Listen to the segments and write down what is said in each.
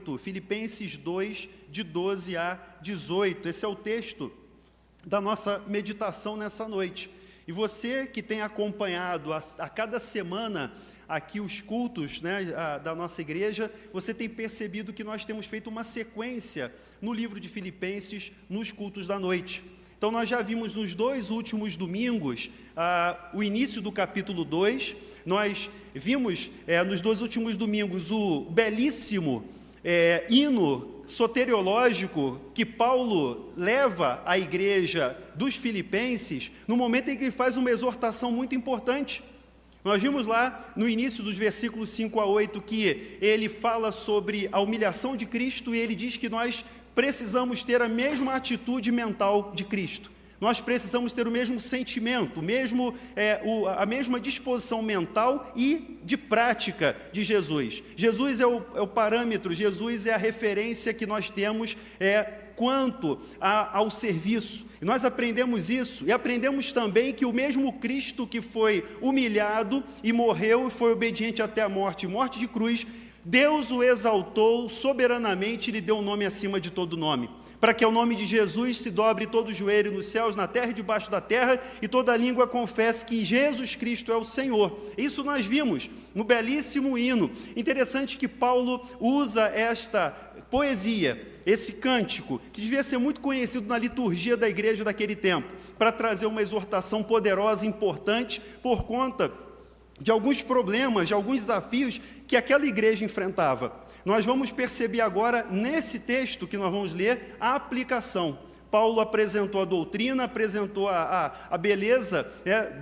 8, Filipenses 2, de 12 a 18. Esse é o texto da nossa meditação nessa noite. E você que tem acompanhado a cada semana aqui os cultos, né, da nossa igreja, você tem percebido que nós temos feito uma sequência no livro de Filipenses, nos cultos da noite. Então, nós já vimos nos 2 últimos domingos o início do capítulo 2, nós vimos nos 2 últimos domingos o belíssimo hino soteriológico que Paulo leva à igreja dos Filipenses, no momento em que ele faz uma exortação muito importante. Nós vimos lá no início dos versículos 5 a 8 que ele fala sobre a humilhação de Cristo e ele diz que nós precisamos ter a mesma atitude mental de Cristo. Nós precisamos ter o mesmo sentimento, a mesma disposição mental e de prática de Jesus. Jesus é o parâmetro, Jesus é a referência que nós temos quanto ao serviço. E nós aprendemos isso, e aprendemos também que o mesmo Cristo que foi humilhado e morreu e foi obediente até a morte de cruz, Deus o exaltou soberanamente e lhe deu um nome acima de todo nome, para que ao nome de Jesus se dobre todo o joelho nos céus, na terra e debaixo da terra, e toda língua confesse que Jesus Cristo é o Senhor. Isso nós vimos no belíssimo hino. Interessante que Paulo usa esta poesia, esse cântico, que devia ser muito conhecido na liturgia da igreja daquele tempo, para trazer uma exortação poderosa e importante por conta de alguns problemas, de alguns desafios que aquela igreja enfrentava. Nós vamos perceber agora, nesse texto que nós vamos ler, a aplicação. Paulo apresentou a doutrina, apresentou a beleza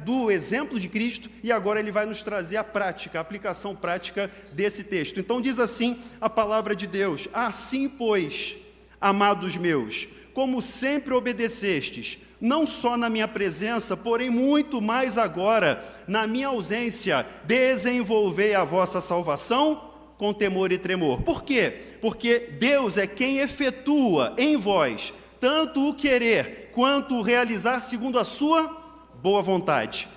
do exemplo de Cristo, e agora ele vai nos trazer a prática, a aplicação prática desse texto. Então diz assim a palavra de Deus: assim, pois, amados meus, como sempre obedecestes, não só na minha presença, porém muito mais agora, na minha ausência, desenvolvei a vossa salvação com temor e tremor. Por quê? Porque Deus é quem efetua em vós tanto o querer quanto o realizar segundo a sua boa vontade.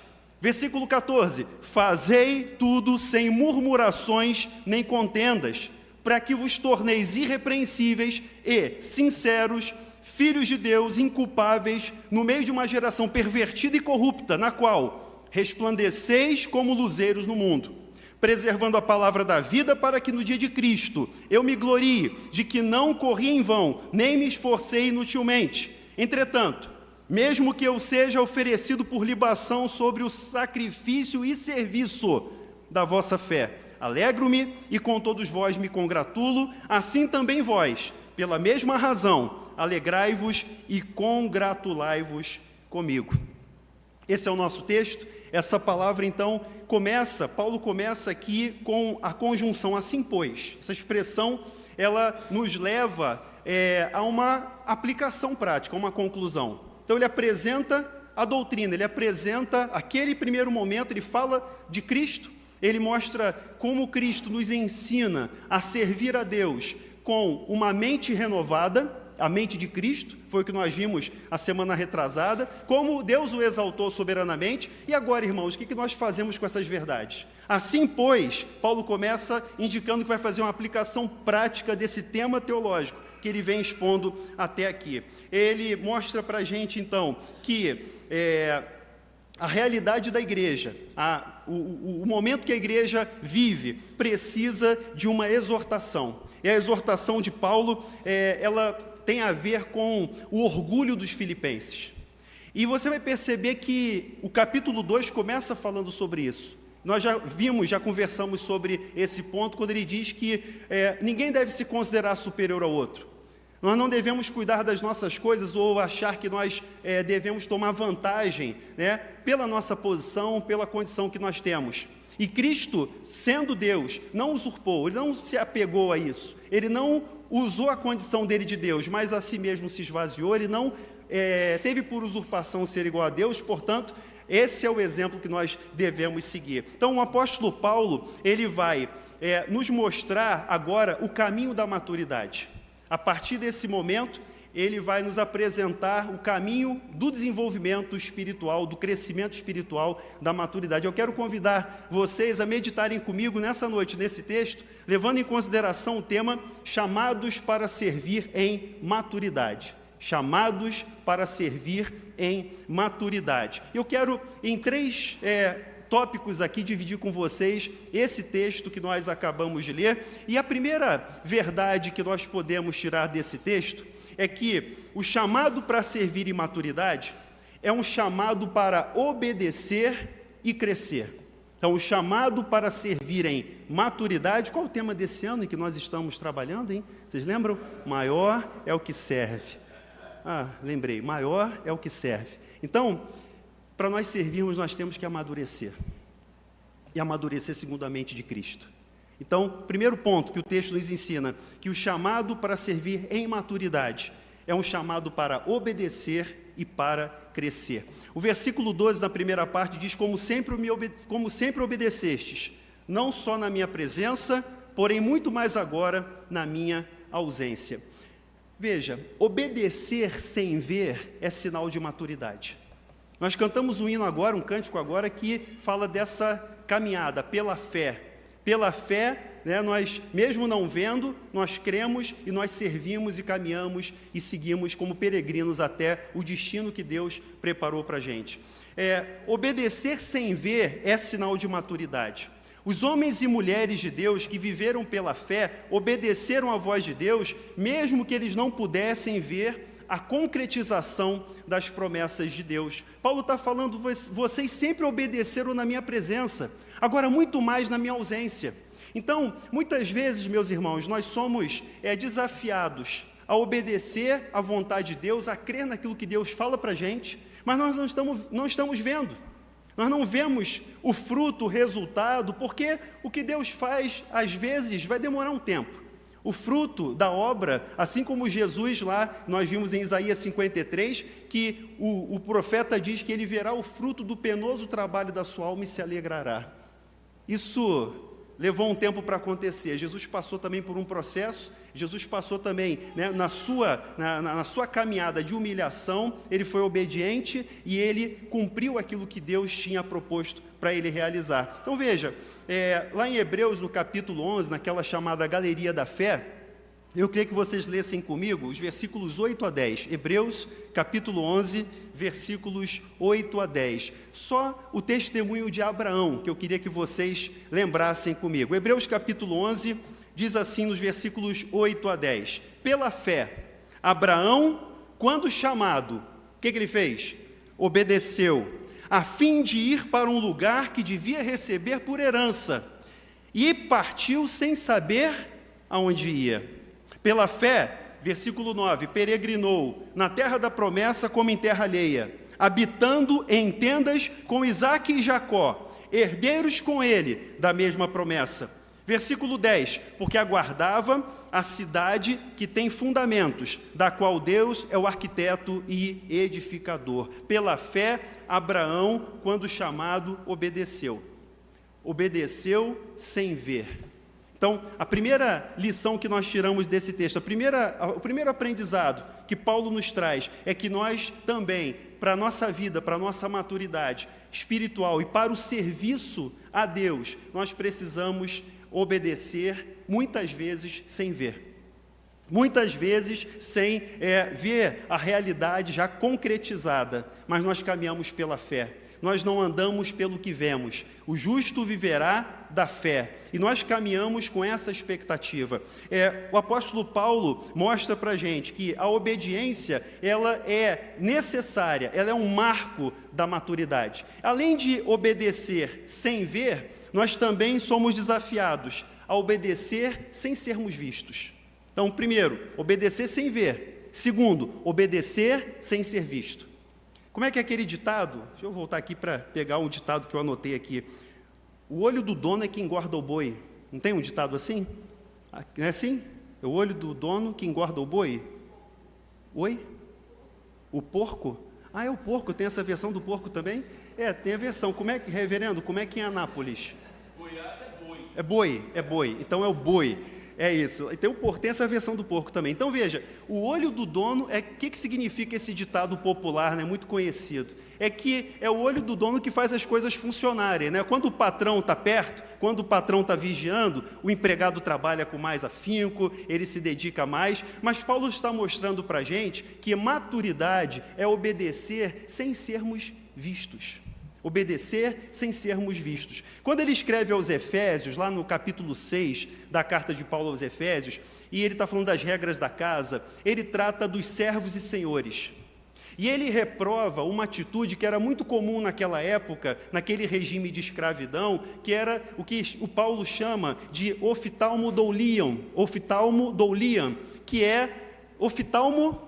Versículo 14: fazei tudo sem murmurações nem contendas, para que vos torneis irrepreensíveis e sinceros, filhos de Deus, inculpáveis, no meio de uma geração pervertida e corrupta, na qual resplandeceis como luzeiros no mundo, preservando a palavra da vida, para que no dia de Cristo eu me glorie de que não corri em vão, nem me esforcei inutilmente. Entretanto, mesmo que eu seja oferecido por libação sobre o sacrifício e serviço da vossa fé, alegro-me e com todos vós me congratulo, assim também vós, pela mesma razão, alegrai-vos e congratulai-vos comigo. Esse é o nosso texto. Essa palavra, então, Paulo começa aqui com a conjunção assim, pois. Essa expressão, ela nos leva a uma aplicação prática, a uma conclusão. Então, ele apresenta a doutrina, ele apresenta aquele primeiro momento, ele fala de Cristo, ele mostra como Cristo nos ensina a servir a Deus com uma mente renovada, a mente de Cristo, foi o que nós vimos a semana retrasada, como Deus o exaltou soberanamente. E agora, irmãos, o que nós fazemos com essas verdades? Assim, pois, Paulo começa indicando que vai fazer uma aplicação prática desse tema teológico que ele vem expondo até aqui. Ele mostra para a gente, então, que a realidade da igreja, o momento que a igreja vive, precisa de uma exortação. E a exortação de Paulo, ela tem a ver com o orgulho dos filipenses. E você vai perceber que o capítulo 2 começa falando sobre isso. Nós já conversamos sobre esse ponto, quando ele diz que ninguém deve se considerar superior ao outro. Nós não devemos cuidar das nossas coisas ou achar que nós devemos tomar vantagem, pela nossa posição, pela condição que nós temos. E Cristo, sendo Deus, não usurpou, ele não se apegou a isso, ele não usou a condição dele de Deus, mas a si mesmo se esvaziou, ele não teve por usurpação ser igual a Deus, portanto, esse é o exemplo que nós devemos seguir. Então, o apóstolo Paulo, ele vai nos mostrar agora o caminho da maturidade. A partir desse momento, ele vai nos apresentar o caminho do desenvolvimento espiritual, do crescimento espiritual, da maturidade. Eu quero convidar vocês a meditarem comigo nessa noite, nesse texto, levando em consideração o tema chamados para servir em maturidade. Chamados para servir em maturidade. Eu quero, em três tópicos aqui, dividir com vocês esse texto que nós acabamos de ler. E a primeira verdade que nós podemos tirar desse texto é que o chamado para servir em maturidade é um chamado para obedecer e crescer. Então, o chamado para servir em maturidade, qual é o tema desse ano em que nós estamos trabalhando, hein? Vocês lembram? Maior é o que serve. Lembrei, maior é o que serve. Então, para nós servirmos, nós temos que amadurecer. E amadurecer segundo a mente de Cristo. Então, primeiro ponto que o texto nos ensina, que o chamado para servir em maturidade é um chamado para obedecer e para crescer. O versículo 12, na primeira parte, diz: como sempre obedecestes, não só na minha presença, porém muito mais agora na minha ausência. Veja, obedecer sem ver é sinal de maturidade. Nós cantamos um hino agora, um cântico agora, que fala dessa caminhada pela fé. Pela fé, nós, mesmo não vendo, nós cremos e nós servimos e caminhamos e seguimos como peregrinos até o destino que Deus preparou para a gente. Obedecer sem ver é sinal de maturidade. Os homens e mulheres de Deus que viveram pela fé, obedeceram à voz de Deus, mesmo que eles não pudessem ver a concretização das promessas de Deus. Paulo está falando: vocês sempre obedeceram na minha presença, agora muito mais na minha ausência. Então, muitas vezes, meus irmãos, nós somos desafiados a obedecer à vontade de Deus, a crer naquilo que Deus fala para a gente, mas nós não estamos vendo. Nós não vemos o fruto, o resultado, porque o que Deus faz, às vezes, vai demorar um tempo. O fruto da obra, assim como Jesus lá, nós vimos em Isaías 53, que o profeta diz que ele verá o fruto do penoso trabalho da sua alma e se alegrará. Isso levou um tempo para acontecer. Jesus passou também por um processo, Jesus passou também, na sua caminhada de humilhação, ele foi obediente e ele cumpriu aquilo que Deus tinha proposto para ele realizar. Então veja, lá em Hebreus, no capítulo 11, naquela chamada Galeria da Fé, eu queria que vocês lessem comigo os versículos 8 a 10. Hebreus, capítulo 11, versículos 8 a 10. Só o testemunho de Abraão, que eu queria que vocês lembrassem comigo. Hebreus, capítulo 11, diz assim nos versículos 8 a 10. Pela fé, Abraão, quando chamado, o que ele fez? Obedeceu, a fim de ir para um lugar que devia receber por herança, e partiu sem saber aonde ia. Pela fé, versículo 9, peregrinou na terra da promessa como em terra alheia, habitando em tendas com Isaque e Jacó, herdeiros com ele da mesma promessa. Versículo 10, porque aguardava a cidade que tem fundamentos, da qual Deus é o arquiteto e edificador. Pela fé, Abraão, quando chamado, obedeceu. Obedeceu sem ver. Então, a primeira lição que nós tiramos desse texto, o primeiro aprendizado que Paulo nos traz é que nós também, para a nossa vida, para a nossa maturidade espiritual e para o serviço a Deus, nós precisamos obedecer, muitas vezes sem ver. Muitas vezes sem ver a realidade já concretizada, mas nós caminhamos pela fé. Nós não andamos pelo que vemos. O justo viverá da fé. E nós caminhamos com essa expectativa. O apóstolo Paulo mostra para a gente que a obediência, ela é necessária, ela é um marco da maturidade. Além de obedecer sem ver, nós também somos desafiados a obedecer sem sermos vistos. Então, primeiro, obedecer sem ver. Segundo, obedecer sem ser visto. Como é que é aquele ditado? Deixa eu voltar aqui para pegar um ditado que eu anotei aqui. O olho do dono é que engorda o boi. Não tem um ditado assim? Não é assim? É o olho do dono que engorda o boi? Oi? O porco? É o porco. Tem essa versão do porco também? Tem a versão. Como é que, reverendo, como é que é em Anápolis? Goiás é boi. É boi. Então é o boi. É isso. E tem essa versão do porco também. Então, veja, o olho do dono, o que significa esse ditado popular, né, muito conhecido? É que é o olho do dono que faz as coisas funcionarem, né? Quando o patrão está perto, quando o patrão está vigiando, o empregado trabalha com mais afinco, ele se dedica mais, mas Paulo está mostrando para a gente que maturidade é obedecer sem sermos vistos. Obedecer sem sermos vistos. Quando ele escreve aos Efésios, lá no capítulo 6 da carta de Paulo aos Efésios, e ele está falando das regras da casa, ele trata dos servos e senhores. E ele reprova uma atitude que era muito comum naquela época, naquele regime de escravidão, que era o que o Paulo chama de oftalmo doulian, que é oftalmo,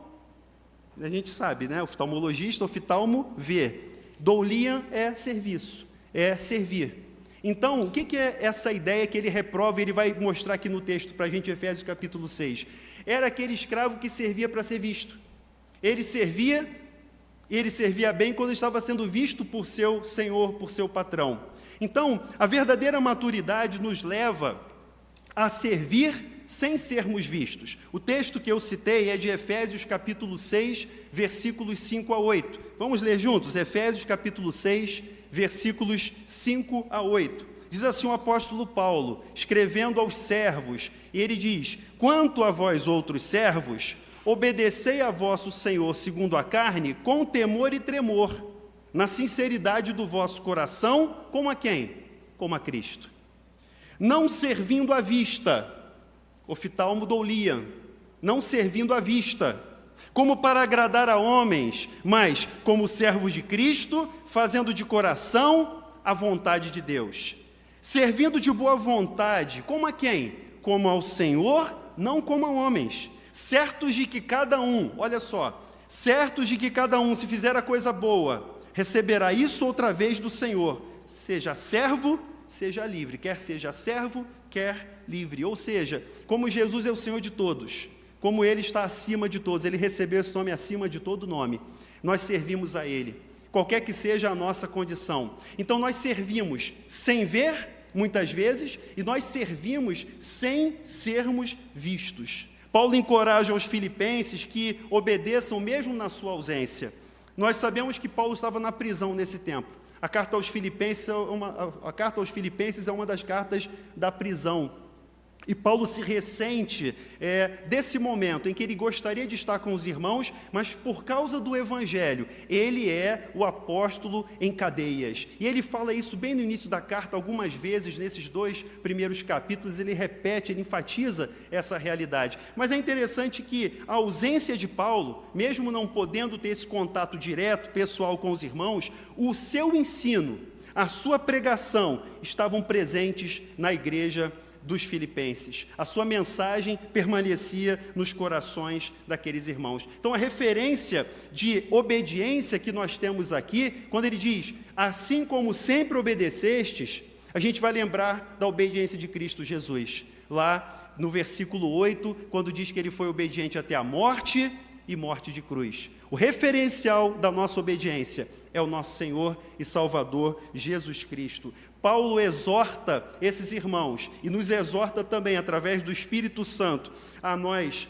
a gente sabe, né? Oftalmologista, oftalmo ver. Doulian é serviço, é servir. Então, o que é essa ideia que ele reprova? Ele vai mostrar aqui no texto para a gente, Efésios capítulo 6. Era aquele escravo que servia para ser visto. Ele servia bem quando estava sendo visto por seu senhor, por seu patrão. Então, a verdadeira maturidade nos leva a servir sem sermos vistos. O texto que eu citei é de Efésios capítulo 6, versículos 5 a 8. Vamos ler juntos? Efésios capítulo 6, versículos 5 a 8. Diz assim o apóstolo Paulo, escrevendo aos servos, e ele diz: quanto a vós outros servos, obedecei a vosso Senhor segundo a carne, com temor e tremor, na sinceridade do vosso coração, como a quem? Como a Cristo. Não servindo à vista, oftalmo doulian, não servindo à vista, como para agradar a homens, mas como servos de Cristo, fazendo de coração a vontade de Deus. Servindo de boa vontade, como a quem? Como ao Senhor, não como a homens. Certos de que cada um, olha só, certos de que cada um, se fizer a coisa boa, receberá isso outra vez do Senhor. Seja servo, seja livre. Quer seja servo, quer livre. Ou seja, como Jesus é o Senhor de todos, como Ele está acima de todos, Ele recebeu esse nome acima de todo nome, nós servimos a Ele, qualquer que seja a nossa condição. Então nós servimos sem ver, muitas vezes, e nós servimos sem sermos vistos. Paulo encoraja os filipenses que obedeçam mesmo na sua ausência. Nós sabemos que Paulo estava na prisão nesse tempo. A carta aos Filipenses é uma das cartas da prisão. E Paulo se ressente desse momento em que ele gostaria de estar com os irmãos, mas por causa do Evangelho, ele é o apóstolo em cadeias. E ele fala isso bem no início da carta, algumas vezes, nesses 2 primeiros capítulos, ele repete, ele enfatiza essa realidade. Mas é interessante que a ausência de Paulo, mesmo não podendo ter esse contato direto, pessoal com os irmãos, o seu ensino, a sua pregação, estavam presentes na igreja dos filipenses. A sua mensagem permanecia nos corações daqueles irmãos. Então, a referência de obediência que nós temos aqui, quando ele diz, assim como sempre obedecestes, a gente vai lembrar da obediência de Cristo Jesus. Lá no versículo 8, quando diz que ele foi obediente até a morte e morte de cruz. O referencial da nossa obediência é o nosso Senhor e Salvador Jesus Cristo. Paulo exorta esses irmãos e nos exorta também, através do Espírito Santo, a nós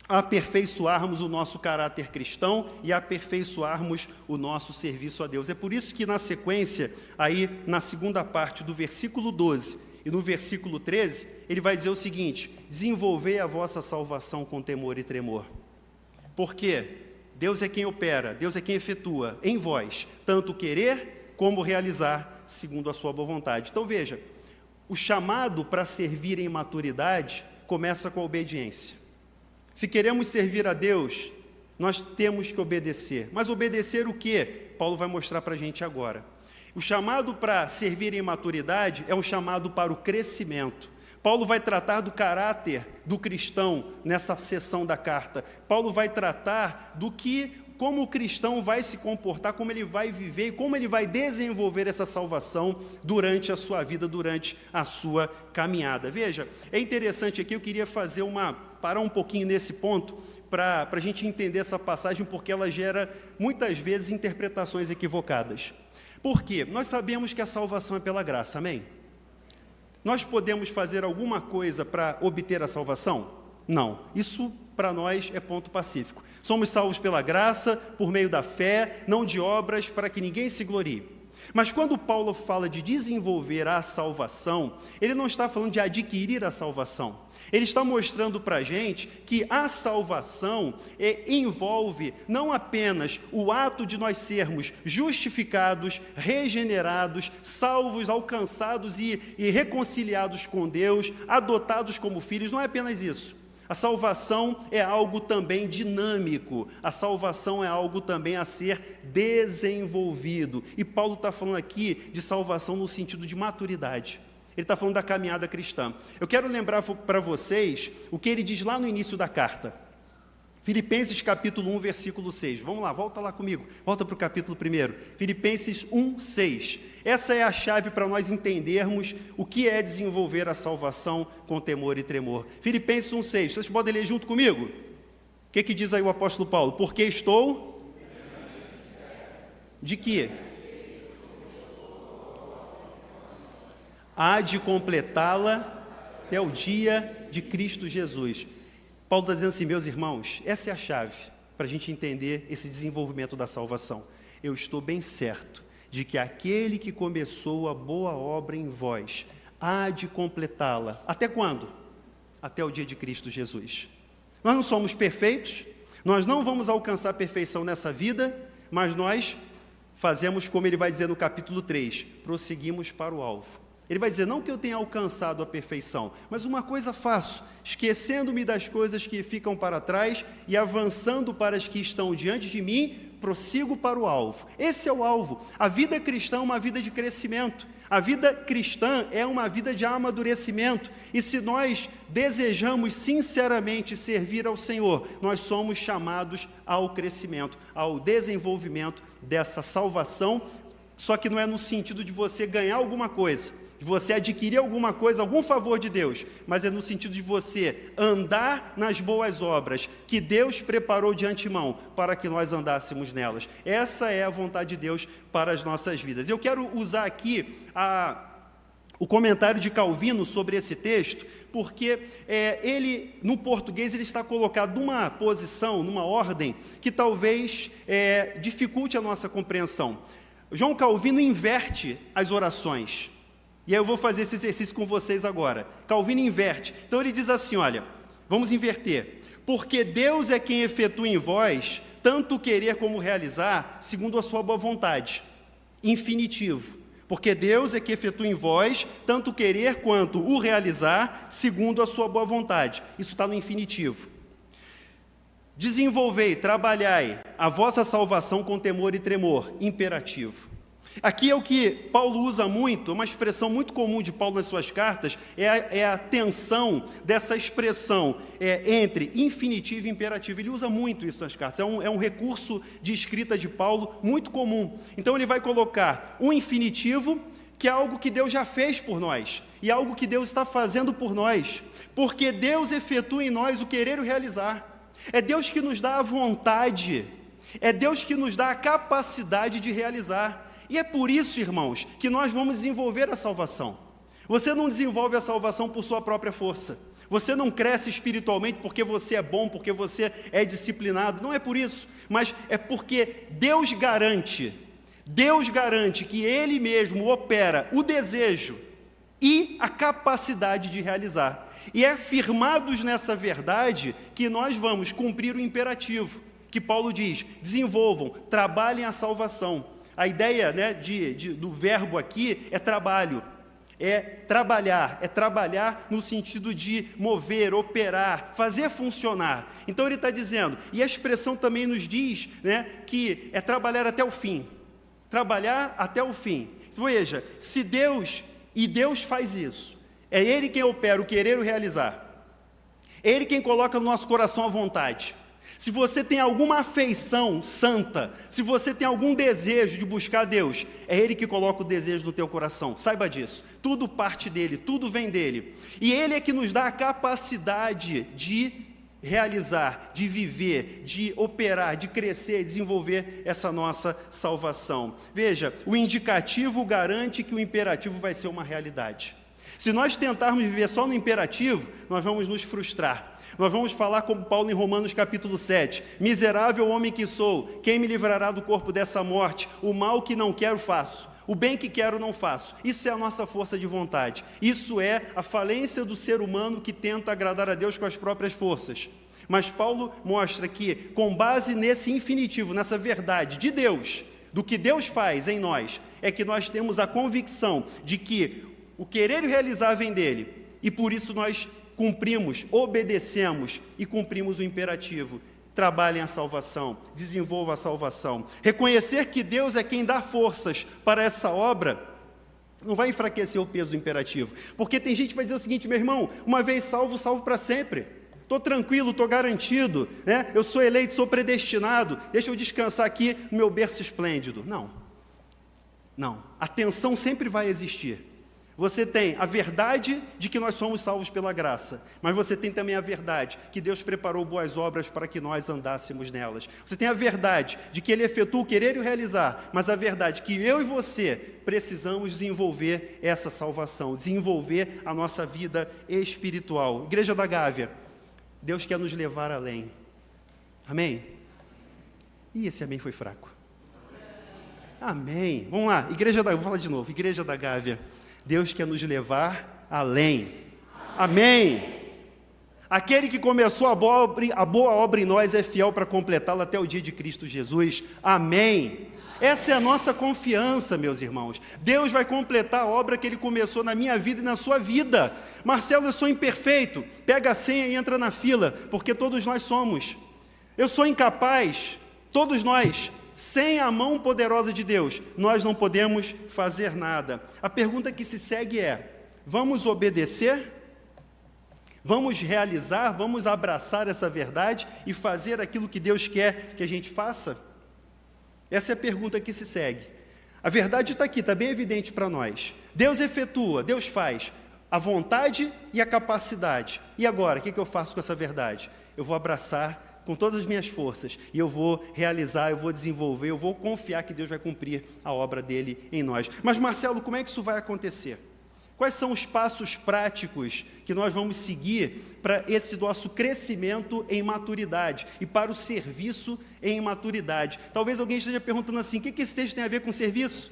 aperfeiçoarmos o nosso caráter cristão e aperfeiçoarmos o nosso serviço a Deus. É por isso que na sequência, aí na segunda parte do versículo 12 e no versículo 13, ele vai dizer o seguinte: desenvolvei a vossa salvação com temor e tremor. Por quê? Deus é quem opera, Deus é quem efetua em vós, tanto querer como realizar, segundo a sua boa vontade. Então veja, o chamado para servir em maturidade começa com a obediência. Se queremos servir a Deus, nós temos que obedecer. Mas obedecer o quê? Paulo vai mostrar para a gente agora. O chamado para servir em maturidade é um chamado para o crescimento. Paulo vai tratar do caráter do cristão nessa seção da carta. Paulo vai tratar como o cristão vai se comportar, como ele vai viver e como ele vai desenvolver essa salvação durante a sua vida, durante a sua caminhada. Veja, é interessante aqui, eu queria parar um pouquinho nesse ponto para a gente entender essa passagem, porque ela gera muitas vezes interpretações equivocadas. Por quê? Nós sabemos que a salvação é pela graça, amém? Nós podemos fazer alguma coisa para obter a salvação? Não. Isso, para nós, é ponto pacífico. Somos salvos pela graça, por meio da fé, não de obras, para que ninguém se glorie. Mas quando Paulo fala de desenvolver a salvação, ele não está falando de adquirir a salvação. Ele está mostrando para a gente que a salvação envolve não apenas o ato de nós sermos justificados, regenerados, salvos, alcançados e reconciliados com Deus, adotados como filhos, não é apenas isso. A salvação é algo também dinâmico, a salvação é algo também a ser desenvolvido. E Paulo está falando aqui de salvação no sentido de maturidade. Ele está falando da caminhada cristã. Eu quero lembrar para vocês o que ele diz lá no início da carta. Filipenses capítulo 1, versículo 6. Vamos lá, volta lá comigo. Volta para o capítulo 1. Filipenses 1, 6. Essa é a chave para nós entendermos o que é desenvolver a salvação com temor e tremor. Filipenses 1, 6. Vocês podem ler junto comigo? O que diz aí o apóstolo Paulo? Porque estou... De quê? Há de completá-la até o dia de Cristo Jesus. Paulo está dizendo assim, meus irmãos, essa é a chave para a gente entender esse desenvolvimento da salvação. Eu estou bem certo de que aquele que começou a boa obra em vós, há de completá-la. Até quando? Até o dia de Cristo Jesus. Nós não somos perfeitos, nós não vamos alcançar a perfeição nessa vida, mas nós fazemos como ele vai dizer no capítulo 3, prosseguimos para o alvo. Ele vai dizer, não que eu tenha alcançado a perfeição, mas uma coisa faço, esquecendo-me das coisas que ficam para trás e avançando para as que estão diante de mim, prossigo para o alvo. Esse é o alvo. A vida cristã é uma vida de crescimento. A vida cristã é uma vida de amadurecimento. E se nós desejamos sinceramente servir ao Senhor, nós somos chamados ao crescimento, ao desenvolvimento dessa salvação, só que não é no sentido de você ganhar alguma coisa, de você adquirir alguma coisa, algum favor de Deus, mas é no sentido de você andar nas boas obras que Deus preparou de antemão para que nós andássemos nelas. Essa é a vontade de Deus para as nossas vidas. Eu quero usar aqui o comentário de Calvino sobre esse texto, porque ele, no português, ele está colocado numa posição, numa ordem, que talvez dificulte a nossa compreensão. João Calvino inverte as orações. E aí eu vou fazer esse exercício com vocês agora. Calvino inverte. Então ele diz assim, olha, vamos inverter. Porque Deus é quem efetua em vós, tanto o querer como o realizar, segundo a sua boa vontade. Infinitivo. Porque Deus é que efetua em vós, tanto o querer quanto o realizar, segundo a sua boa vontade. Isso está no infinitivo. Desenvolvei, trabalhai a vossa salvação com temor e tremor. Imperativo. Aqui é o que Paulo usa muito, uma expressão muito comum de Paulo nas suas cartas, é a tensão dessa expressão entre infinitivo e imperativo. Ele usa muito isso nas cartas, é um recurso de escrita de Paulo muito comum. Então ele vai colocar o infinitivo, que é algo que Deus já fez por nós, e algo que Deus está fazendo por nós, porque Deus efetua em nós o querer e o realizar. É Deus que nos dá a vontade, é Deus que nos dá a capacidade de realizar. E é por isso, irmãos, que nós vamos desenvolver a salvação. Você não desenvolve a salvação por sua própria força. Você não cresce espiritualmente porque você é bom, porque você é disciplinado. Não é por isso, mas é porque Deus garante que Ele mesmo opera o desejo e a capacidade de realizar. E é firmados nessa verdade que nós vamos cumprir o imperativo, que Paulo diz, desenvolvam, trabalhem a salvação. A ideia, né, do verbo aqui é trabalho, é trabalhar no sentido de mover, operar, fazer funcionar. Então ele está dizendo, e a expressão também nos diz, né, que é trabalhar até o fim. Trabalhar até o fim. Veja, se Deus faz isso, é Ele quem opera o querer e o realizar. É Ele quem coloca no nosso coração a vontade. Se você tem alguma afeição santa, se você tem algum desejo de buscar Deus, é Ele que coloca o desejo no teu coração, saiba disso. Tudo parte dEle, tudo vem dEle. E Ele é que nos dá a capacidade de realizar, de viver, de operar, de crescer, desenvolver essa nossa salvação. Veja, o indicativo garante que o imperativo vai ser uma realidade. Se nós tentarmos viver só no imperativo, nós vamos nos frustrar. Nós vamos falar como Paulo em Romanos capítulo 7, miserável homem que sou, quem me livrará do corpo dessa morte? O mal que não quero faço, o bem que quero não faço. Isso é a nossa força de vontade, isso é a falência do ser humano que tenta agradar a Deus com as próprias forças. Mas Paulo mostra que, com base nesse infinitivo, nessa verdade de Deus, do que Deus faz em nós, é que nós temos a convicção de que o querer e o realizar vem dele, e por isso nós cumprimos, obedecemos e cumprimos o imperativo. Trabalhem a salvação, desenvolvam a salvação. Reconhecer que Deus é quem dá forças para essa obra não vai enfraquecer o peso do imperativo, porque tem gente que vai dizer o seguinte: meu irmão, uma vez salvo, salvo para sempre. Estou tranquilo, estou garantido, né? Eu sou eleito, sou predestinado, deixa eu descansar aqui no meu berço esplêndido. Não, a tensão sempre vai existir. Você tem a verdade de que nós somos salvos pela graça, mas você tem também a verdade que Deus preparou boas obras para que nós andássemos nelas. Você tem a verdade de que Ele efetua o querer e o realizar, mas a verdade que eu e você precisamos desenvolver essa salvação, desenvolver a nossa vida espiritual. Igreja da Gávea, Deus quer nos levar além. Amém? Ih, esse amém foi fraco. Amém. Vamos lá, vou falar de novo. Igreja da Gávea, Deus quer nos levar além. Amém. Aquele que começou a boa obra em nós é fiel para completá-la até o dia de Cristo Jesus. Amém. Essa é a nossa confiança, meus irmãos. Deus vai completar a obra que Ele começou na minha vida e na sua vida. Marcelo, eu sou imperfeito. Pega a senha e entra na fila, porque todos nós somos. Eu sou incapaz, todos nós. Sem a mão poderosa de Deus, nós não podemos fazer nada. A pergunta que se segue é: vamos obedecer? Vamos realizar? Vamos abraçar essa verdade e fazer aquilo que Deus quer que a gente faça? Essa é a pergunta que se segue. A verdade está aqui, está bem evidente para nós. Deus efetua, Deus faz a vontade e a capacidade. E agora, o que eu faço com essa verdade? Eu vou abraçar com todas as minhas forças, e eu vou realizar, eu vou desenvolver, eu vou confiar que Deus vai cumprir a obra dele em nós. Mas Marcelo, como é que isso vai acontecer? Quais são os passos práticos que nós vamos seguir para esse nosso crescimento em maturidade e para o serviço em maturidade? Talvez alguém esteja perguntando assim: o que esse texto tem a ver com serviço?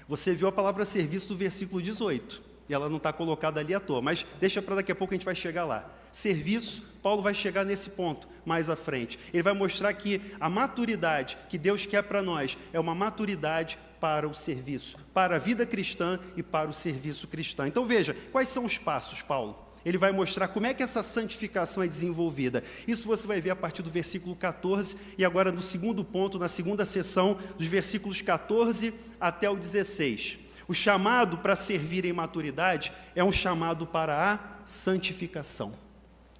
Você viu a palavra serviço do versículo 18, e ela não está colocada ali à toa, mas deixa para daqui a pouco, a gente vai chegar lá. Serviço, Paulo vai chegar nesse ponto mais à frente. Ele vai mostrar que a maturidade que Deus quer para nós é uma maturidade para o serviço, para a vida cristã e para o serviço cristão. Então veja, quais são os passos, Paulo? Ele vai mostrar como é que essa santificação é desenvolvida. Isso você vai ver a partir do versículo 14, e agora no segundo ponto, na segunda seção, dos versículos 14 até o 16. O chamado para servir em maturidade é um chamado para a santificação.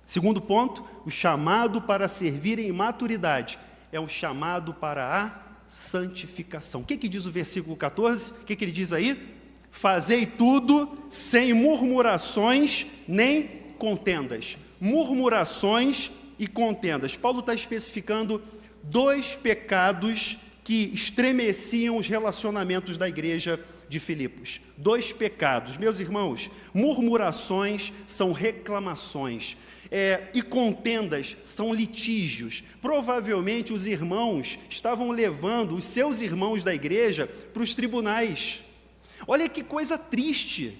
Segundo ponto, o chamado para servir em maturidade é um chamado para a santificação. O que diz o versículo 14? O que ele diz aí? Fazei tudo sem murmurações nem contendas. Murmurações e contendas. Paulo está especificando dois pecados que estremeciam os relacionamentos da igreja de Filipos. Dois pecados. Meus irmãos, murmurações são reclamações. E contendas são litígios. Provavelmente os irmãos estavam levando os seus irmãos da igreja para os tribunais. Olha que coisa triste,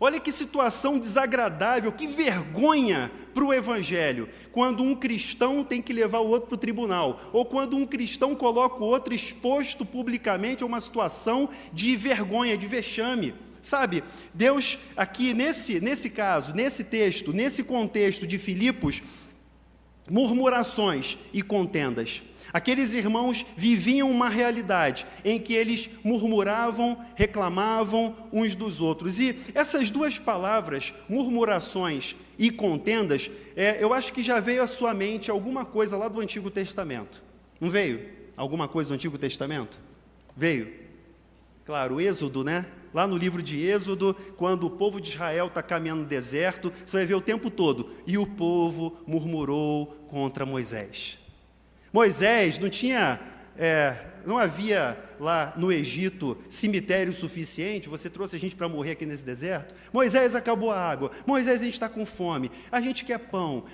olha que situação desagradável, que vergonha para o evangelho, quando um cristão tem que levar o outro para o tribunal, ou quando um cristão coloca o outro exposto publicamente a uma situação de vergonha, de vexame. Sabe, Deus aqui nesse caso, nesse texto, nesse contexto de Filipos, murmurações e contendas. Aqueles irmãos viviam uma realidade em que eles murmuravam, reclamavam uns dos outros. E essas duas palavras, murmurações e contendas, eu acho que já veio à sua mente alguma coisa lá do Antigo Testamento. Não veio? Alguma coisa do Antigo Testamento? Veio. Claro, Êxodo, né? Lá no livro de Êxodo, quando o povo de Israel está caminhando no deserto, você vai ver o tempo todo. E o povo murmurou contra Moisés. Moisés não tinha Não havia lá no Egito cemitério suficiente, você trouxe a gente para morrer aqui nesse deserto? Moisés, acabou a água. Moisés, a gente está com fome. A gente quer pão.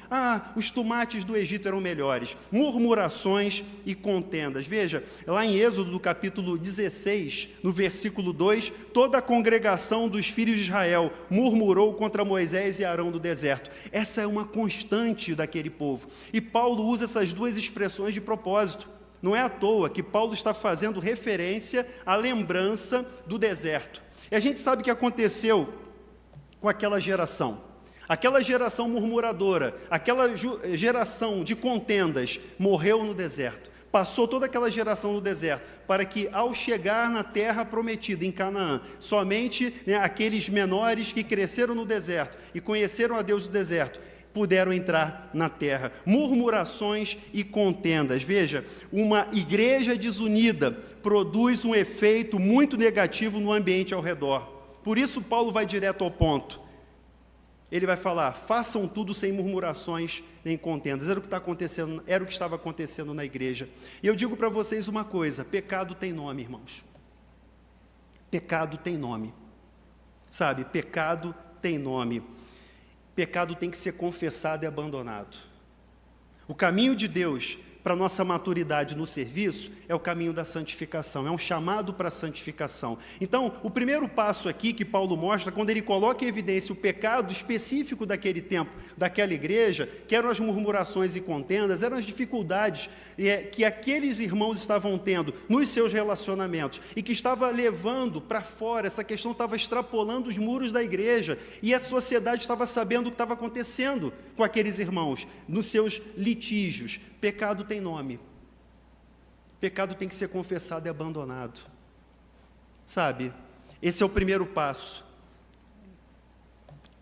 Os tomates do Egito eram melhores. Murmurações e contendas. Veja, lá em Êxodo, do capítulo 16, no versículo 2, toda a congregação dos filhos de Israel murmurou contra Moisés e Arão do deserto. Essa é uma constante daquele povo. E Paulo usa essas duas expressões de propósito. Não é à toa que Paulo está fazendo referência à lembrança do deserto. E a gente sabe o que aconteceu com aquela geração. Aquela geração murmuradora, aquela geração de contendas, morreu no deserto. Passou toda aquela geração no deserto, para que ao chegar na terra prometida, em Canaã, somente aqueles menores que cresceram no deserto e conheceram a Deus do deserto, puderam entrar na terra. Murmurações e contendas. Veja, uma igreja desunida produz um efeito muito negativo no ambiente ao redor. Por isso Paulo vai direto ao ponto. Ele vai falar: façam tudo sem murmurações nem contendas. Era o que está acontecendo, era o que estava acontecendo na igreja. E eu digo para vocês uma coisa: pecado tem nome, irmãos. Pecado tem nome. Sabe, pecado tem nome. Pecado tem que ser confessado e abandonado. O caminho de Deus para a nossa maturidade no serviço é o caminho da santificação, é um chamado para a santificação. Então, o primeiro passo aqui que Paulo mostra, quando ele coloca em evidência o pecado específico daquele tempo, daquela igreja, que eram as murmurações e contendas, eram as dificuldades que aqueles irmãos estavam tendo nos seus relacionamentos, e que estava levando para fora, essa questão estava extrapolando os muros da igreja, e a sociedade estava sabendo o que estava acontecendo com aqueles irmãos, nos seus litígios. Pecado tem nome. Pecado tem que ser confessado e abandonado. Sabe, esse é o primeiro passo.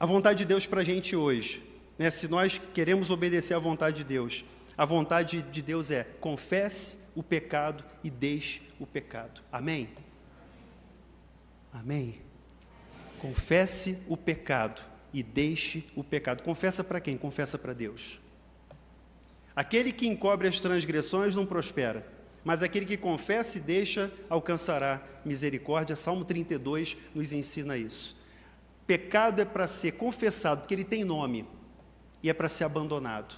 A vontade de Deus para a gente hoje, se nós queremos obedecer à vontade de Deus, a vontade de Deus é: confesse o pecado e deixe o pecado. Amém? Amém? Confesse o pecado e deixe o pecado. Confessa para quem? Confessa para Deus. Aquele que encobre as transgressões não prospera, mas aquele que confessa e deixa alcançará misericórdia. Salmo 32 nos ensina isso. Pecado é para ser confessado, porque ele tem nome, e é para ser abandonado.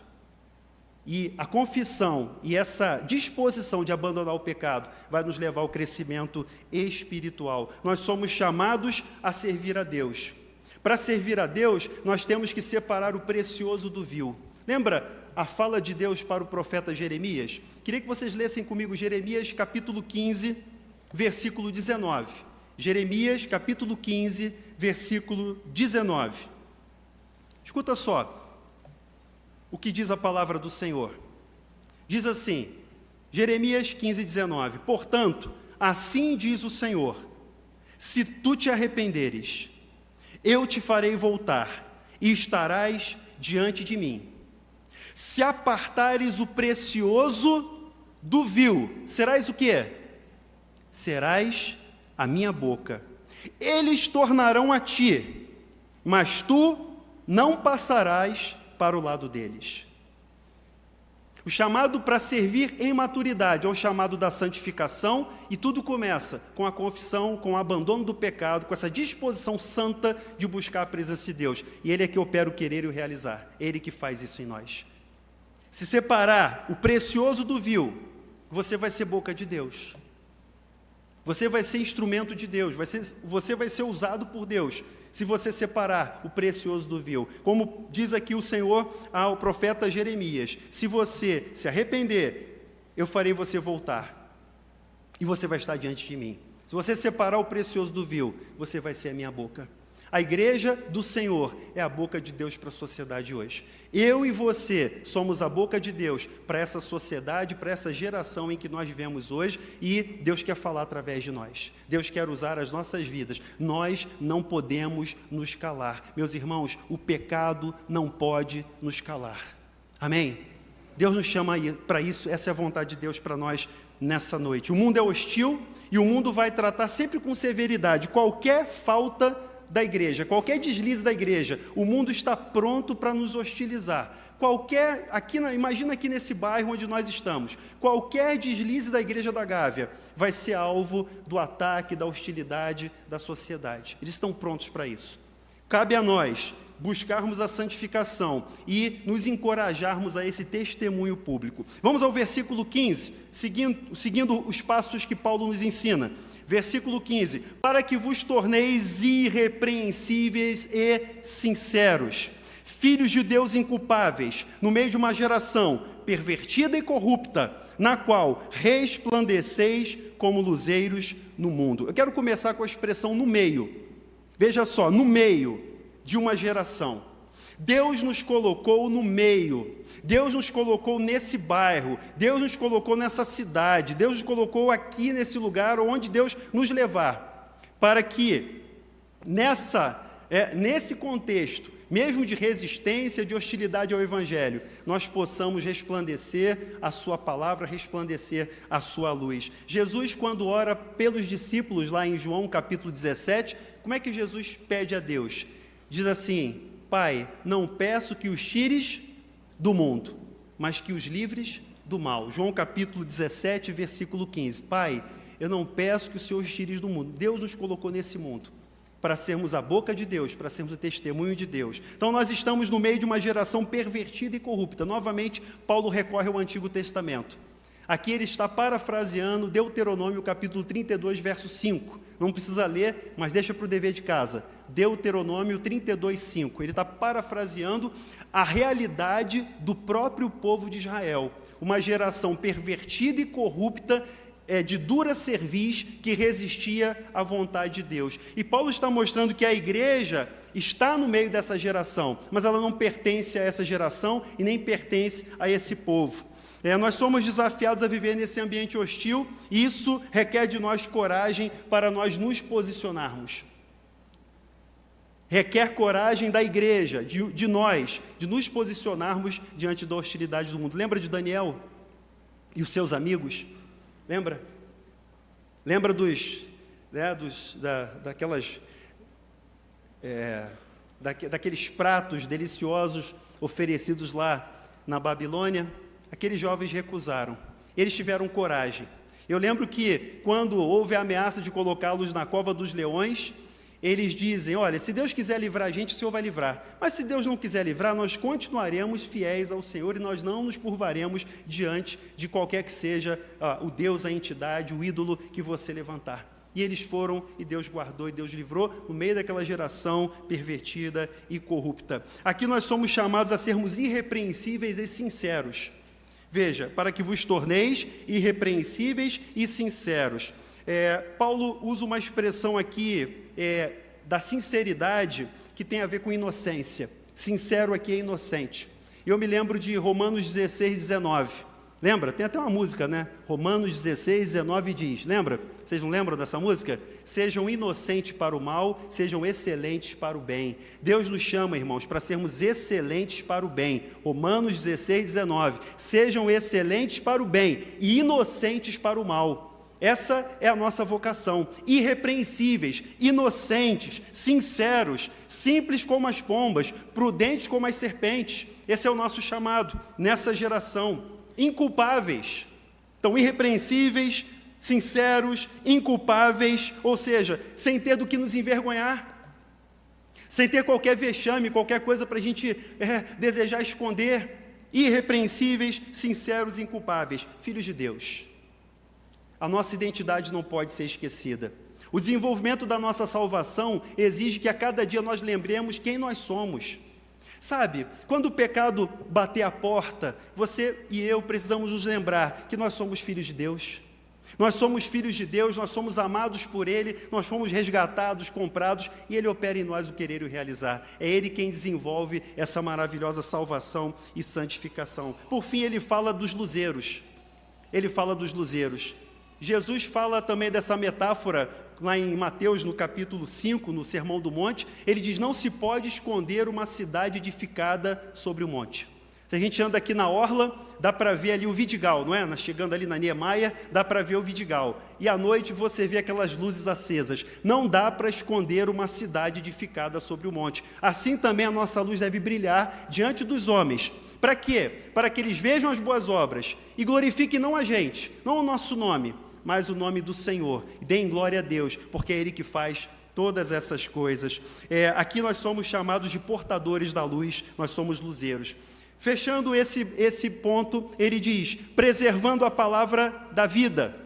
E a confissão e essa disposição de abandonar o pecado vai nos levar ao crescimento espiritual. Nós somos chamados a servir a Deus. Para servir a Deus, nós temos que separar o precioso do vil. Lembra a fala de Deus para o profeta Jeremias? Queria que vocês lessem comigo Jeremias capítulo 15, versículo 19. Jeremias capítulo 15, versículo 19. Escuta só o que diz a palavra do Senhor. Diz assim, Jeremias 15, 19: portanto, assim diz o Senhor: se tu te arrependeres, eu te farei voltar e estarás diante de mim. Se apartares o precioso do vil, serás o quê? Serás a minha boca. Eles tornarão a ti, mas tu não passarás para o lado deles. O chamado para servir em maturidade é o chamado da santificação, e tudo começa com a confissão, com o abandono do pecado, com essa disposição santa de buscar a presença de Deus. E Ele é que opera o querer e o realizar. Ele que faz isso em nós. Se separar o precioso do vil, você vai ser boca de Deus. Você vai ser instrumento de Deus. Você vai ser usado por Deus, se você separar o precioso do vil. Como diz aqui o Senhor ao profeta Jeremias: se você se arrepender, eu farei você voltar, e você vai estar diante de mim. Se você separar o precioso do vil, você vai ser a minha boca. A igreja do Senhor é a boca de Deus para a sociedade hoje. Eu e você somos a boca de Deus para essa sociedade, para essa geração em que nós vivemos hoje, e Deus quer falar através de nós. Deus quer usar as nossas vidas. Nós não podemos nos calar. Meus irmãos, o pecado não pode nos calar. Amém? Deus nos chama para isso, essa é a vontade de Deus para nós nessa noite. O mundo é hostil e o mundo vai tratar sempre com severidade qualquer falta da igreja, qualquer deslize da igreja, o mundo está pronto para nos hostilizar. Imagina aqui nesse bairro onde nós estamos, qualquer deslize da igreja da Gávea vai ser alvo do ataque, da hostilidade da sociedade. Eles estão prontos para isso. Cabe a nós buscarmos a santificação e nos encorajarmos a esse testemunho público. Vamos ao versículo 15, seguindo os passos que Paulo nos ensina. Versículo 15: para que vos torneis irrepreensíveis e sinceros, filhos de Deus inculpáveis, no meio de uma geração pervertida e corrupta, na qual resplandeceis como luzeiros no mundo. Eu quero começar com a expressão no meio. Veja só, no meio de uma geração. Deus nos colocou no meio, Deus nos colocou nesse bairro, Deus nos colocou nessa cidade, Deus nos colocou aqui nesse lugar onde Deus nos levar, para que nesse contexto, mesmo de resistência, de hostilidade ao Evangelho, nós possamos resplandecer a sua palavra, resplandecer a sua luz. Jesus, quando ora pelos discípulos, lá em João capítulo 17, como é que Jesus pede a Deus? Diz assim: Pai, não peço que os tires do mundo, mas que os livres do mal. João capítulo 17, versículo 15. Pai, eu não peço que o Senhor os tire do mundo. Deus nos colocou nesse mundo para sermos a boca de Deus, para sermos o testemunho de Deus. Então nós estamos no meio de uma geração pervertida e corrupta. Novamente, Paulo recorre ao Antigo Testamento. Aqui ele está parafraseando Deuteronômio capítulo 32, verso 5. Não precisa ler, mas deixa para o dever de casa. Deuteronômio 32, 5. Ele está parafraseando a realidade do próprio povo de Israel. Uma geração pervertida e corrupta, de dura cerviz, que resistia à vontade de Deus. E Paulo está mostrando que a igreja está no meio dessa geração, mas ela não pertence a essa geração e nem pertence a esse povo. Nós somos desafiados a viver nesse ambiente hostil, e isso requer de nós coragem para nós nos posicionarmos. Requer coragem da igreja, de nós, de nos posicionarmos diante da hostilidade do mundo. Lembra de Daniel e os seus amigos? Lembra? Lembra daqueles pratos deliciosos oferecidos lá na Babilônia? Aqueles jovens recusaram. Eles tiveram coragem. Eu lembro que quando houve a ameaça de colocá-los na cova dos leões, eles dizem: olha, se Deus quiser livrar a gente, o Senhor vai livrar. Mas se Deus não quiser livrar, nós continuaremos fiéis ao Senhor e nós não nos curvaremos diante de qualquer que seja o Deus, a entidade, o ídolo que você levantar. E eles foram, e Deus guardou, e Deus livrou no meio daquela geração pervertida e corrupta. Aqui nós somos chamados a sermos irrepreensíveis e sinceros. Veja, para que vos torneis irrepreensíveis e sinceros. Paulo usa uma expressão aqui da sinceridade que tem a ver com inocência. Sincero aqui é inocente. Eu me lembro de Romanos 16, 19. Lembra? Tem até uma música, né? Romanos 16, 19 diz. Lembra? Vocês não lembram dessa música? Sejam inocentes para o mal, sejam excelentes para o bem. Deus nos chama, irmãos, para sermos excelentes para o bem. Romanos 16, 19. Sejam excelentes para o bem e inocentes para o mal. Essa é a nossa vocação. Irrepreensíveis, inocentes, sinceros, simples como as pombas, prudentes como as serpentes. Esse é o nosso chamado nessa geração. Inculpáveis. Então, irrepreensíveis, sinceros, inculpáveis, ou seja, sem ter do que nos envergonhar, sem ter qualquer vexame, qualquer coisa para a gente desejar esconder. Irrepreensíveis, sinceros e inculpáveis, filhos de Deus. A nossa identidade não pode ser esquecida. O desenvolvimento da nossa salvação exige que a cada dia nós lembremos quem nós somos. Sabe, quando o pecado bater a porta, você e eu precisamos nos lembrar que nós somos filhos de Deus. Nós somos filhos de Deus, nós somos amados por Ele, nós fomos resgatados, comprados, e Ele opera em nós o querer e o realizar. É Ele quem desenvolve essa maravilhosa salvação e santificação. Por fim, Ele fala dos luzeiros. Ele fala dos luzeiros. Jesus fala também dessa metáfora lá em Mateus, no capítulo 5, no Sermão do Monte. Ele diz: não se pode esconder uma cidade edificada sobre o monte. Se a gente anda aqui na orla, dá para ver ali o Vidigal, não é? Chegando ali na Niemeyer, dá para ver o Vidigal. E à noite você vê aquelas luzes acesas. Não dá para esconder uma cidade edificada sobre o monte. Assim também a nossa luz deve brilhar diante dos homens. Para quê? Para que eles vejam as boas obras e glorifiquem não a gente, não o nosso nome, mas o nome do Senhor. E deem glória a Deus, porque é Ele que faz todas essas coisas. Aqui nós somos chamados de portadores da luz, nós somos luzeiros. Fechando esse ponto, ele diz, preservando a palavra da vida,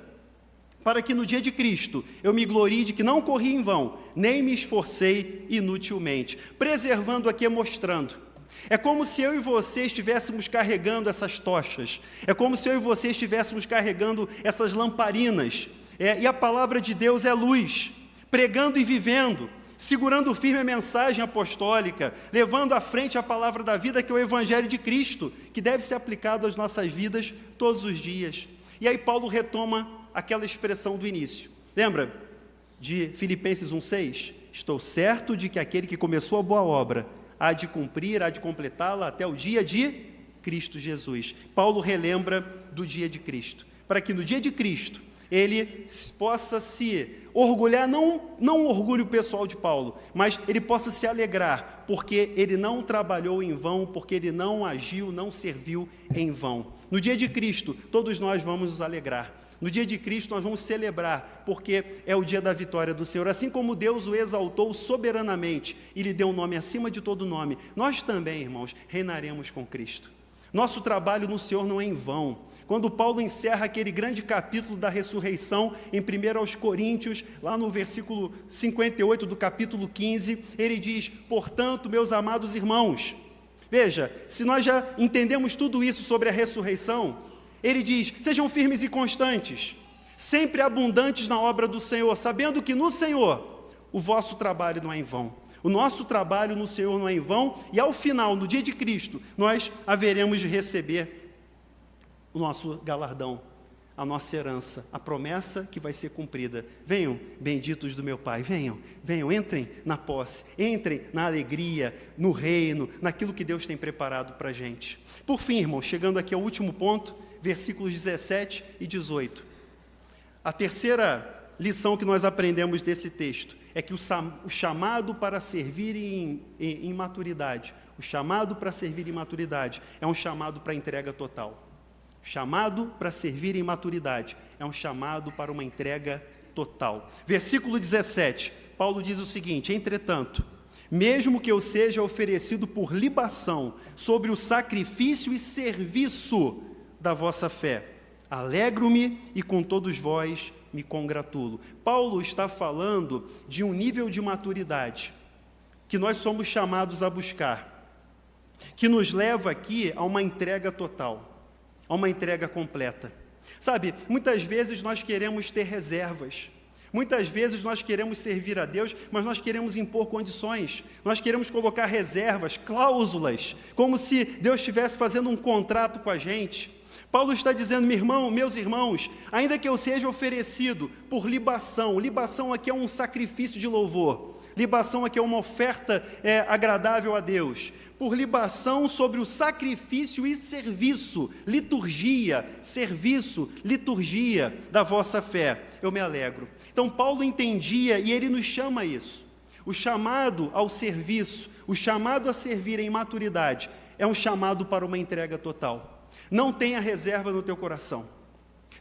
para que no dia de Cristo eu me glorie de que não corri em vão, nem me esforcei inutilmente. Preservando aqui é mostrando. É como se eu e você estivéssemos carregando essas tochas, é como se eu e você estivéssemos carregando essas lamparinas, e a palavra de Deus é luz, pregando e vivendo, segurando firme a mensagem apostólica, levando à frente a palavra da vida, que é o Evangelho de Cristo, que deve ser aplicado às nossas vidas todos os dias. E aí Paulo retoma aquela expressão do início. Lembra de Filipenses 1,6? Estou certo de que aquele que começou a boa obra há de cumprir, há de completá-la até o dia de Cristo Jesus. Paulo relembra do dia de Cristo, para que no dia de Cristo ele possa se orgulhar, não um orgulho pessoal de Paulo, mas ele possa se alegrar, porque ele não trabalhou em vão, porque ele não agiu, não serviu em vão. No dia de Cristo, todos nós vamos nos alegrar. No dia de Cristo nós vamos celebrar, porque é o dia da vitória do Senhor. Assim como Deus o exaltou soberanamente e lhe deu um nome acima de todo nome, nós também, irmãos, reinaremos com Cristo. Nosso trabalho no Senhor não é em vão. Quando Paulo encerra aquele grande capítulo da ressurreição, em 1 aos Coríntios, lá no versículo 58 do capítulo 15, ele diz, portanto, meus amados irmãos, veja, se nós já entendemos tudo isso sobre a ressurreição, ele diz, sejam firmes e constantes, sempre abundantes na obra do Senhor, sabendo que no Senhor o vosso trabalho não é em vão. O nosso trabalho no Senhor não é em vão, e ao final, no dia de Cristo, nós haveremos de receber o nosso galardão, a nossa herança, a promessa que vai ser cumprida. Venham, benditos do meu Pai, venham, entrem na posse, entrem na alegria, no reino, naquilo que Deus tem preparado para a gente. Por fim, irmãos, chegando aqui ao último ponto, versículos 17 e 18. A terceira lição que nós aprendemos desse texto é que o chamado para servir em maturidade, o chamado para servir em maturidade é um chamado para entrega total. Chamado para servir em maturidade é um chamado para uma entrega total. Versículo 17, Paulo diz o seguinte, entretanto, mesmo que eu seja oferecido por libação sobre o sacrifício e serviço da vossa fé, alegro-me e com todos vós me congratulo. Paulo está falando de um nível de maturidade que nós somos chamados a buscar, que nos leva aqui a uma entrega total, a uma entrega completa. Sabe, muitas vezes nós queremos ter reservas, muitas vezes nós queremos servir a Deus, mas nós queremos impor condições, nós queremos colocar reservas, cláusulas, como se Deus estivesse fazendo um contrato com a gente. Paulo está dizendo, meus irmãos, ainda que eu seja oferecido por libação, libação aqui é um sacrifício de louvor, libação aqui é uma oferta agradável a Deus, por libação sobre o sacrifício e serviço, liturgia, serviço, liturgia da vossa fé, eu me alegro. Então Paulo entendia e ele nos chama a isso, o chamado ao serviço, o chamado a servir em maturidade, é um chamado para uma entrega total. Não tenha reserva no teu coração,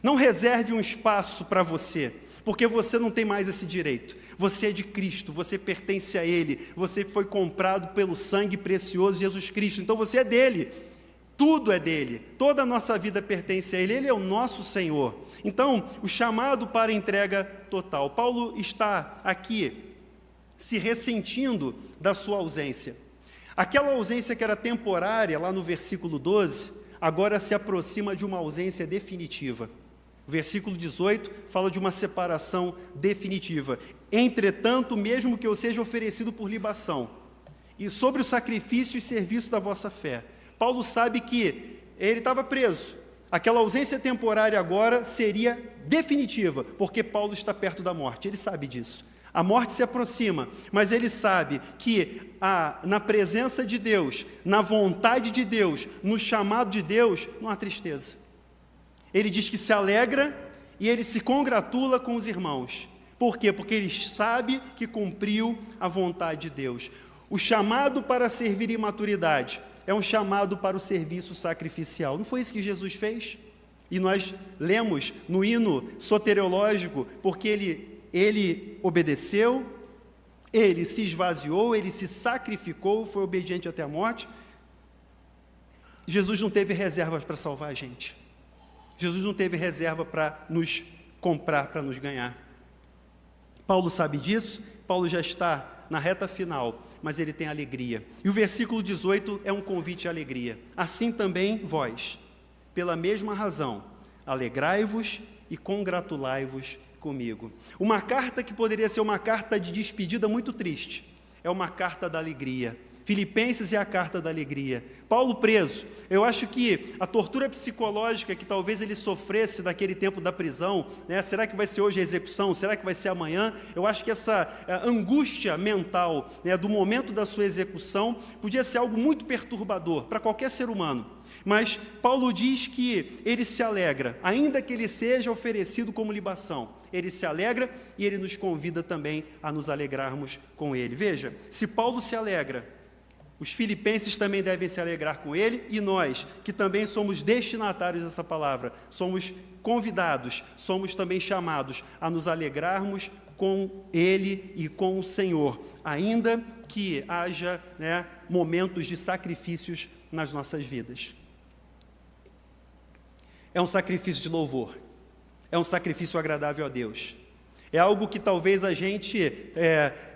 não reserve um espaço para você, porque você não tem mais esse direito. Você é de Cristo, você pertence a Ele, você foi comprado pelo sangue precioso de Jesus Cristo, então você é dele, tudo é dele, toda a nossa vida pertence a Ele, Ele é o nosso Senhor. Então, o chamado para entrega total. Paulo está aqui se ressentindo da sua ausência. Aquela ausência que era temporária, lá no versículo 12, agora se aproxima de uma ausência definitiva. O versículo 18 fala de uma separação definitiva. Entretanto, mesmo que eu seja oferecido por libação, e sobre o sacrifício e serviço da vossa fé, Paulo sabe que ele estava preso. Aquela ausência temporária agora seria definitiva, porque Paulo está perto da morte, ele sabe disso. A morte se aproxima, mas ele sabe que na presença de Deus, na vontade de Deus, no chamado de Deus, não há tristeza. Ele diz que se alegra e ele se congratula com os irmãos. Por quê? Porque ele sabe que cumpriu a vontade de Deus. O chamado para servir em maturidade é um chamado para o serviço sacrificial. Não foi isso que Jesus fez? E nós lemos no hino soteriológico, porque ele obedeceu, ele se esvaziou, ele se sacrificou, foi obediente até a morte. Jesus não teve reservas para salvar a gente. Jesus não teve reserva para nos comprar, para nos ganhar. Paulo sabe disso, Paulo já está na reta final, mas ele tem alegria. E o versículo 18 é um convite à alegria. Assim também vós, pela mesma razão, alegrai-vos e congratulai-vos comigo. Uma carta que poderia ser uma carta de despedida muito triste, é uma carta da alegria. Filipenses é a carta da alegria. Paulo preso, eu acho que a tortura psicológica que talvez ele sofresse naquele tempo da prisão, né? Será que vai ser hoje a execução? Será que vai ser amanhã? Eu acho que essa angústia mental, né, do momento da sua execução podia ser algo muito perturbador para qualquer ser humano. Mas Paulo diz que ele se alegra, ainda que ele seja oferecido como libação. Ele se alegra e ele nos convida também a nos alegrarmos com ele. Veja, se Paulo se alegra, os filipenses também devem se alegrar com ele, e nós, que também somos destinatários dessa palavra, somos convidados, somos também chamados a nos alegrarmos com ele e com o Senhor, ainda que haja, né, momentos de sacrifícios nas nossas vidas. É um sacrifício de louvor, é um sacrifício agradável a Deus. É algo que talvez a gente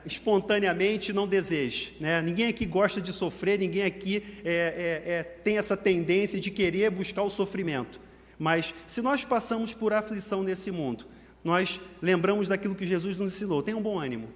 espontaneamente não deseje, né? Ninguém aqui gosta de sofrer, ninguém aqui tem essa tendência de querer buscar o sofrimento. Mas se nós passamos por aflição nesse mundo, nós lembramos daquilo que Jesus nos ensinou. Tenham bom ânimo.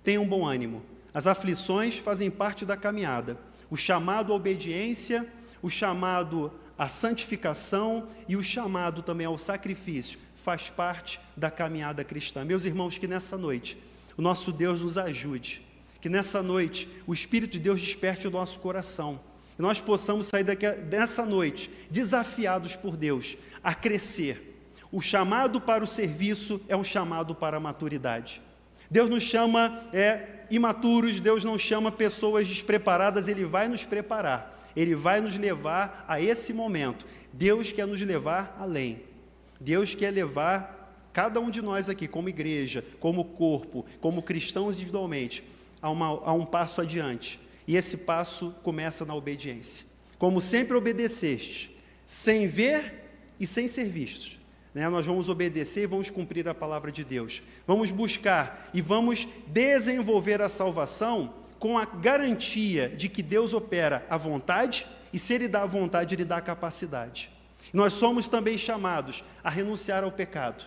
Tenham bom ânimo. As aflições fazem parte da caminhada. O chamado à obediência, o chamado à santificação e o chamado também ao sacrifício faz parte da caminhada cristã. Meus irmãos, que nessa noite o nosso Deus nos ajude, que nessa noite o Espírito de Deus desperte o nosso coração, que nós possamos sair dessa noite desafiados por Deus a crescer. O chamado para o serviço é um chamado para a maturidade. Deus nos chama imaturos, Deus não chama pessoas despreparadas, Ele vai nos preparar, Ele vai nos levar a esse momento. Deus quer nos levar além. Deus quer levar cada um de nós aqui, como igreja, como corpo, como cristãos individualmente, a um passo adiante. E esse passo começa na obediência. Como sempre obedeceste, sem ver e sem ser vistos, né? Nós vamos obedecer e vamos cumprir a palavra de Deus. Vamos buscar e vamos desenvolver a salvação com a garantia de que Deus opera à vontade, e se Ele dá a vontade, Ele dá a capacidade. Nós somos também chamados a renunciar ao pecado,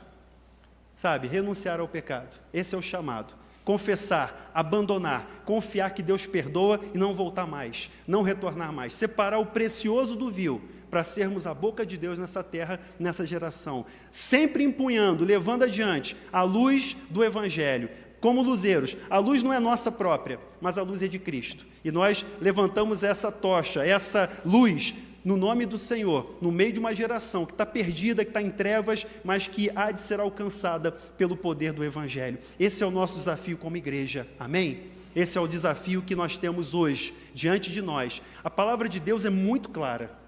sabe? Renunciar ao pecado, esse é o chamado. Confessar, abandonar, confiar que Deus perdoa e não voltar mais, não retornar mais. Separar o precioso do vil, para sermos a boca de Deus nessa terra, nessa geração. Sempre empunhando, levando adiante a luz do Evangelho. Como luzeiros, a luz não é nossa própria, mas a luz é de Cristo. E nós levantamos essa tocha, essa luz, no nome do Senhor, no meio de uma geração que está perdida, que está em trevas, mas que há de ser alcançada pelo poder do Evangelho. Esse é o nosso desafio como igreja, amém? Esse é o desafio que nós temos hoje, diante de nós. A palavra de Deus é muito clara.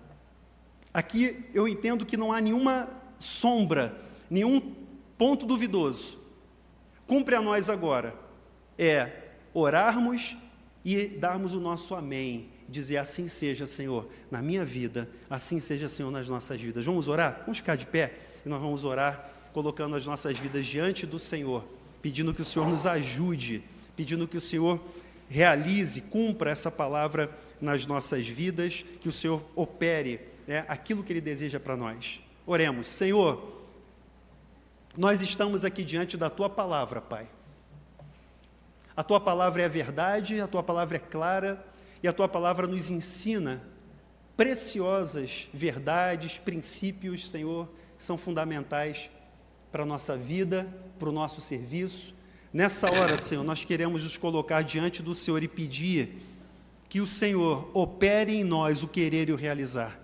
Aqui eu entendo que não há nenhuma sombra, nenhum ponto duvidoso. Cumpre a nós agora, orarmos e darmos o nosso amém. Dizer assim seja, Senhor, na minha vida, assim seja, Senhor, nas nossas vidas. Vamos orar? Vamos ficar de pé e nós vamos orar colocando as nossas vidas diante do Senhor, pedindo que o Senhor nos ajude, pedindo que o Senhor realize, cumpra essa palavra nas nossas vidas, que o Senhor opere aquilo que Ele deseja para nós. Oremos. Senhor, nós estamos aqui diante da Tua palavra, Pai. A Tua palavra é a verdade, a Tua palavra é clara, e a Tua palavra nos ensina preciosas verdades, princípios, Senhor, que são fundamentais para a nossa vida, para o nosso serviço, Nessa hora, Senhor, nós queremos nos colocar diante do Senhor e pedir que o Senhor opere em nós o querer e o realizar.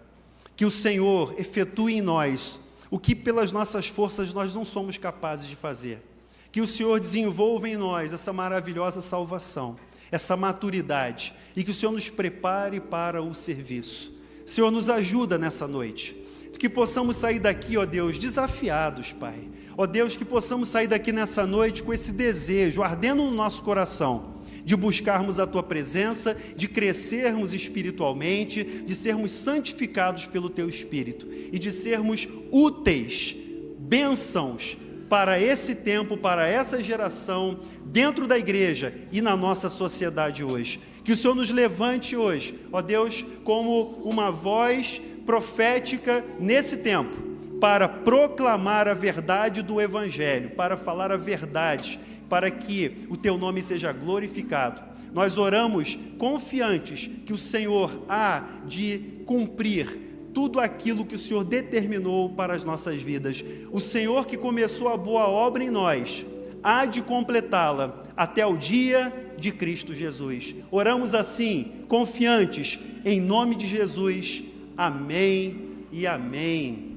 Que o Senhor efetue em nós o que pelas nossas forças nós não somos capazes de fazer. Que o Senhor desenvolva em nós essa maravilhosa salvação, essa maturidade, e que o Senhor nos prepare para o serviço. Senhor, nos ajuda nessa noite, que possamos sair daqui, ó Deus, desafiados, Pai. Ó Deus, que possamos sair daqui nessa noite com esse desejo ardendo no nosso coração, de buscarmos a Tua presença, de crescermos espiritualmente, de sermos santificados pelo Teu Espírito e de sermos úteis, bênçãos para esse tempo, para essa geração, dentro da igreja e na nossa sociedade hoje. Que o Senhor nos levante hoje, ó Deus, como uma voz profética nesse tempo, para proclamar a verdade do Evangelho, para falar a verdade, para que o Teu nome seja glorificado. Nós oramos confiantes que o Senhor há de cumprir tudo aquilo que o Senhor determinou para as nossas vidas. O Senhor que começou a boa obra em nós, há de completá-la até o dia de Cristo Jesus. Oramos assim, confiantes, em nome de Jesus. Amém e amém.